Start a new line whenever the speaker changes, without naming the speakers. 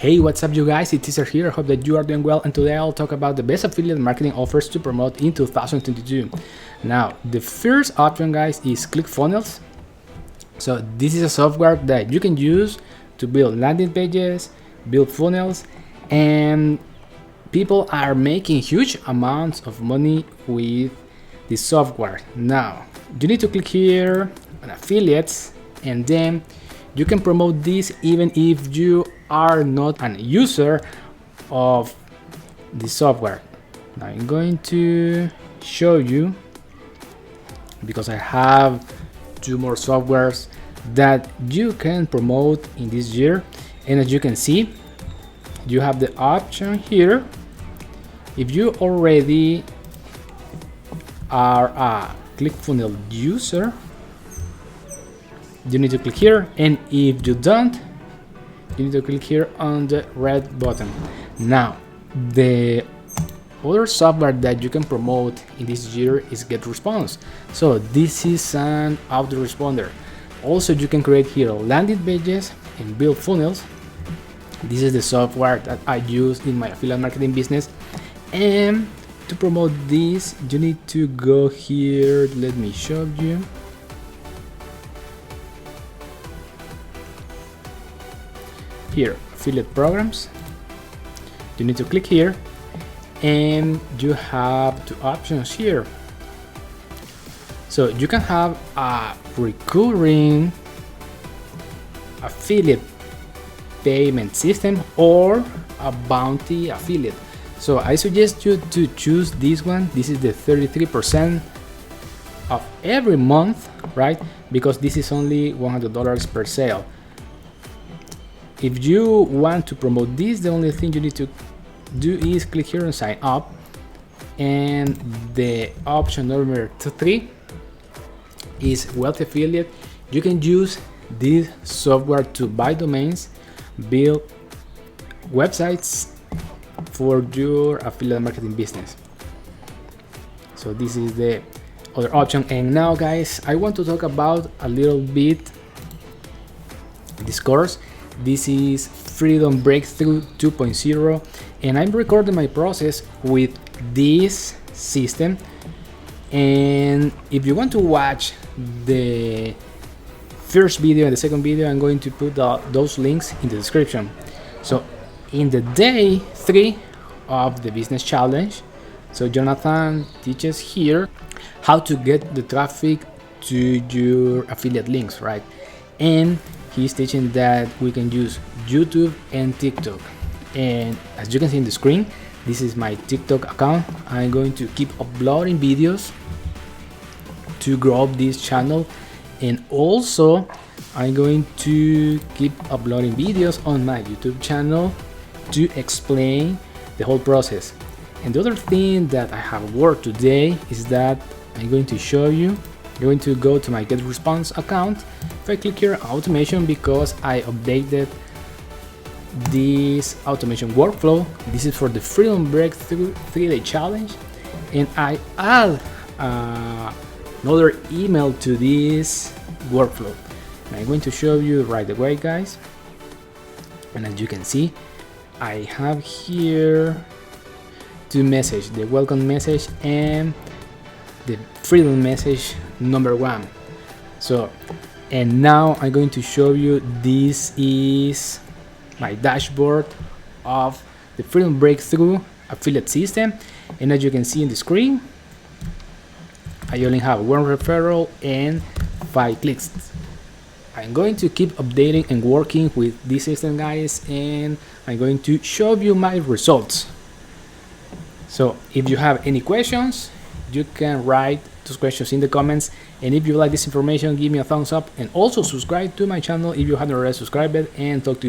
Hey, what's up you guys, it's Cesar here. I hope that you are doing well, and today I'll talk about the best affiliate marketing offers to promote in 2022. Now, the first option, guys, is Clickfunnels. So this is a software that you can use to build landing pages, build funnels, and people are making huge amounts of money with this software. Now, you need to click here on affiliates, and then you can promote this even if you are not an user of the software. Now I'm going to show you, because I have two more softwares that you can promote in this year. And as you can see, you have the option here. If you already are a ClickFunnels user, you need to click here, and if you don't, you need to click here on the red button. Now, the other software that you can promote in this year is Getresponse. So this is an autoresponder. Also, you can create here landing pages and build funnels. This is the software that I use in my affiliate marketing business. And to promote this, you need to go here. Let me show you. Here, affiliate programs. You need to click here, and you have two options here. So you can have a recurring affiliate payment system or a bounty affiliate. So I suggest you to choose this one. This is the 33% of every month, right? Because this is only $100 per sale. If you want to promote this, the only thing you need to do is click here and sign up. And the option number 3 is wealthy affiliate. You can use this software to buy domains, build websites for your affiliate marketing business. So this is the other option. And now, guys, I want to talk about a little bit this course. This is Freedom Breakthrough 2.0, and I'm recording my process with this system. And if you want to watch the first video and the second video, I'm going to put those links in the description. So in the day 3 of the business challenge, so Jonathan teaches here how to get the traffic to your affiliate links, right? And he's teaching that we can use YouTube and TikTok. And as you can see in the screen, this is my TikTok account. I'm going to keep uploading videos to grow up this channel, and also I'm going to keep uploading videos on my YouTube channel to explain the whole process. And the other thing that I have worked today is that I'm going to show you. I'm going to go to my Getresponse account. If I click here automation, because I updated this automation workflow. This is for the Freedom Breakthrough 3-day challenge, and I add another email to this workflow. And I'm going to show you right away, guys. And as you can see, I have here two messages: the welcome message and the freedom message number 1. So, and now I'm going to show you, this is my dashboard of the Freedom Breakthrough affiliate system. And as you can see in the screen, I only have 1 referral and 5 clicks. I'm going to keep updating and working with this system, guys, and I'm going to show you my results. So if you have any questions, you can write those questions in the comments. And if you like this information, give me a thumbs up, and also subscribe to my channel if you haven't already subscribed, and talk to you soon.